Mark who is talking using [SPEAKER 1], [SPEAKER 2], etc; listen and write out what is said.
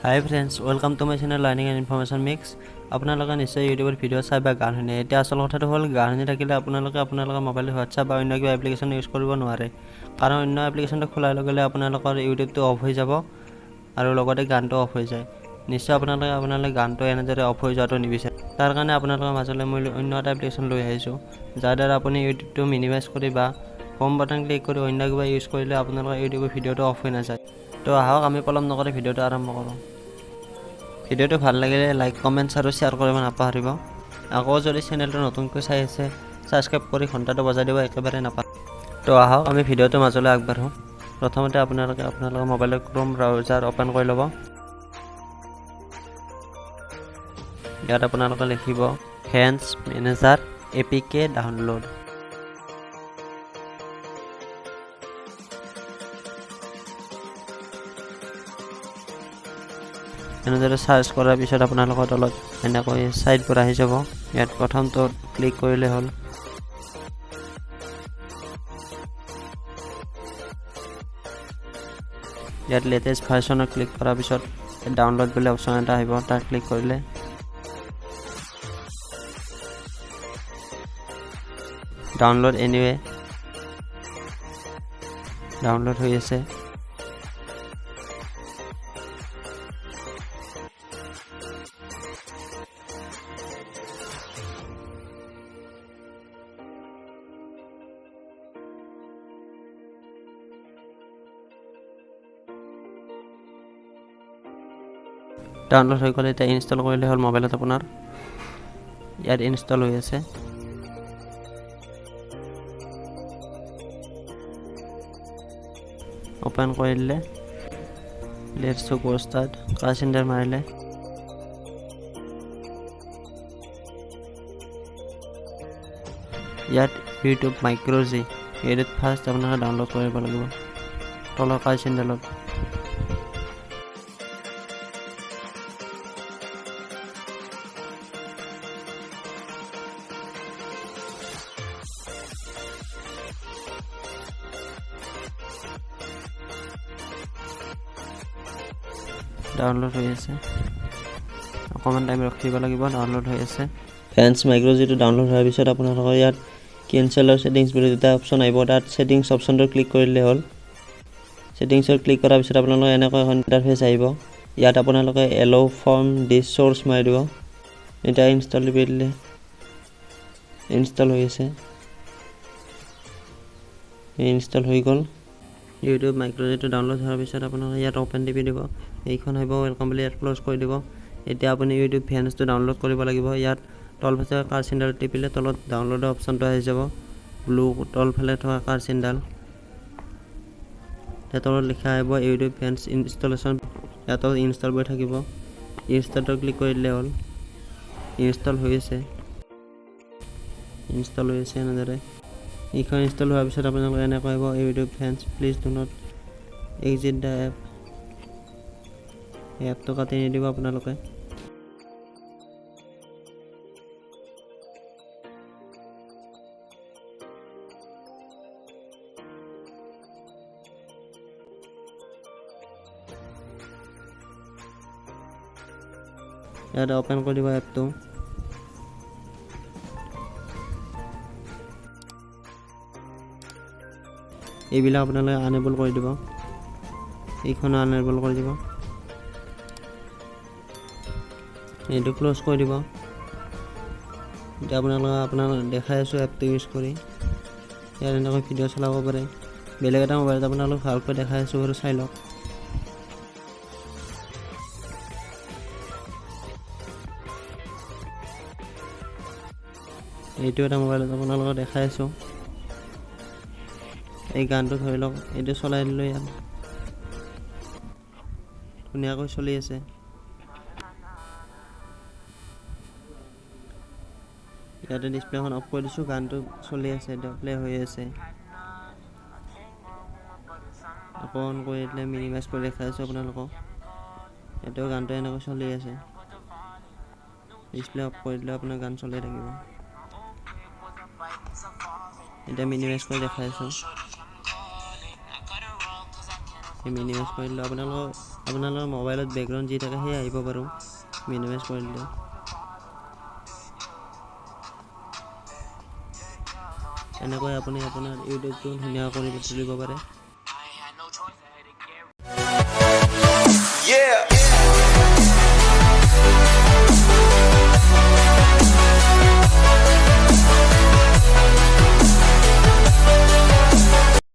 [SPEAKER 1] Hi friends, welcome to my channel Learning and Information Mix. আপোনালোকে নিশ্চয় ইউটিউবৰ video' চাই বা গান শুনে। এতিয়া আসল কথাটো হ'ল গান শুনি থাকিলে আপোনালোকৰ মোবাইল হোৱাটছআপ বা অন্য কিবা এপ্লিকেশ্যন ইউজ কৰিব নোৱাৰে। কাৰণ অন্য এপ্লিকেশ্যনটো খোলাৰ লগে লগে আপোনালোকৰ ইউটিউবটো অফ হৈ যাব আৰু লগতে গানটো অফ হৈ যায়। নিশ্চয় আপোনালোকে গানটো এনেদৰে অফ হৈ যোৱাটো নিবিচাৰে। তাৰ কাৰণে আপোনালোকৰ মাজলৈ মই অন্য এটা এপ্লিকেশ্যন লৈ আহিছোঁ, যাৰ দ্বাৰা আপুনি ইউটিউবটো মিনিমাইজ কৰি বা হোম বাটন ক্লিক কৰি অন্য কিবা ইউজ কৰিলে আপোনালোকৰ ইউটিউবৰ ভিডিঅ'টো অফ হৈ নাযায়। তো আহক আমি পলম নকৰি ভিডিঅ'টো আৰম্ভ কৰোঁ। ভিডিঅ'টো ভাল লাগিলে লাইক কমেণ্টছ আৰু শ্বেয়াৰ কৰিব নাপাহৰিব। আকৌ যদি চেনেলটো নতুনকৈ চাই আছে ছাবস্ক্ৰাইব কৰি ঘণ্টাটো বজাই দিব একেবাৰে নাপাহৰিব। তো আহক আমি ভিডিঅ'টো মাজলৈ আগবাঢ়োঁ। প্ৰথমতে আপোনালোকৰ মোবাইলৰ ক্ৰোম ব্ৰাউজাৰ অ'পেন কৰি ল'ব। ইয়াত আপোনালোকে লিখিব ফেন্স মেনেজাৰ APK ডাউনলোড। এনেদৰে চাৰ্চ কৰাৰ পিছত আপোনালোকৰ তলত এনেকৈ ছাইডবোৰ আহি যাব। ইয়াত প্ৰথমটো ক্লিক কৰিলে হ'ল। ইয়াত লেটেষ্ট ভাৰ্চনত ক্লিক কৰাৰ পিছত ডাউনলোড বুলি অপশ্যন এটা আহিব, তাত ক্লিক কৰিলে ডাউনলোড এনিৱে ডাউনলোড হৈ আছে। ডাউনলোড হৈ গ'লে এতিয়া ইনষ্টল কৰিলে হ'ল মোবাইলত আপোনাৰ। ইয়াত ইনষ্টল হৈ আছে। অ'পেন কৰিলে let's go start class inter মাৰিলে ইয়াত ইউটিউব মাইক্ৰ'জি এইটোত ফাৰ্ষ্ট আপোনালোকে ডাউনলোড কৰিব লাগিব তলৰ কাজ চেনেলত। ডাউনলোড হৈ আছে, অকণমান টাইম ৰখিব লাগিব। ডাউনলোড হৈ আছে। ফেন্স মাইক্ৰ'জিটো ডাউনলোড হোৱাৰ পিছত আপোনালোকৰ ইয়াত কেনচেলৰ ছেটিংছ বুলি দুটা অপশ্যন আহিব, তাত ছেটিংছ অপশ্যনটো ক্লিক কৰিলে হ'ল। ছেটিংছত ক্লিক কৰাৰ পিছত আপোনালোকৰ এনেকুৱা এখন ইণ্টাৰফেচ আহিব। ইয়াত আপোনালোকে এল'উ ফ্ৰম দিছ চ'ৰ্চ মাৰি দিব। এতিয়া ইনষ্টল টিপি দিলে ইনষ্টল হৈ আছে। ইনষ্টল হৈ গ'ল। ইউটিউব মাইক্ৰ'জিটো ডাউনলোড হোৱাৰ পিছত আপোনালোকে ইয়াত অ'পেন টিপি দিব। এইখন আহিব ৱেলকাম বুলি, ইয়াত ক্ল'জ কৰি দিব। এতিয়া আপুনি ইউটিউব ফেন্সটো ডাউনলোড কৰিব লাগিব। ইয়াত তলফালে কাৰ চিনডাল টিপিলে তলত ডাউনলোডৰ অপশ্যনটো আহি যাব, ব্লু তলফালে থকা কাৰ চিনডাল। ইয়াত তলত লিখা আহিব ইউটিউব ফেন্স ইনষ্টলেশ্যন। ইয়াতো ইনষ্টল হৈ থাকিব। ইনষ্টলটো ক্লিক কৰি দিলে হ'ল। ইনষ্টল হৈ আছে এনেদৰে। এইখন ইনষ্টল হোৱাৰ পিছত আপোনালোকে এনেকৈ আহিব YouTube fence please do not exit the এপটো কাটি নিদিব আপোনালোকে। ইয়াত অ'পেন কৰি দিব এপটো। এইবিলাক আপোনালোকে আনেবল কৰি দিব। এইখনো আনেবল কৰি দিব। এইটো ক্ল'জ কৰি দিব। এতিয়া আপোনালোকে দেখাই আছোঁ এপটো ইউজ কৰি। ইয়াত এনেকৈ ভিডিঅ' চলাব পাৰে। বেলেগ এটা মোবাইলত আপোনালোক ভালকৈ দেখাই আছোঁ আৰু চাই লওক। এইটো এটা মোবাইলত আপোনালোকক দেখাই আছোঁ। এই গানটো ধৰি লওক, এইটো চলাই দিলোঁ। ইয়াত ধুনীয়াকৈ চলি আছে। ইয়াতে ডিছপ্লেখন অফ কৰি দিছোঁ, গানটো চলি আছে, প্লে হৈ আছে। আকৌ অন কৰি দিলে মিনিমাইজ কৰি দেখাই আছোঁ আপোনালোকক। এতিয়াও গানটো এনেকৈ চলি আছে। ডিছপ্লে অফ কৰি দিলে আপোনাৰ গান চলি থাকিব। এতিয়া মিনিমাইজ কৰি দেখাই আছোঁ। মিনিমাইজ কৰি দিলে আপোনালোকক আপোনালোকৰ মোবাইলত বেকগ্ৰাউণ্ড যি থাকে সেই আহিব বাৰু মিনিমাইজ কৰিলে। এনেকৈ আপুনি আপোনাৰ ইউটিউবটো ধুনীয়া কৰি তুলিব পাৰে।
[SPEAKER 2] Yeah.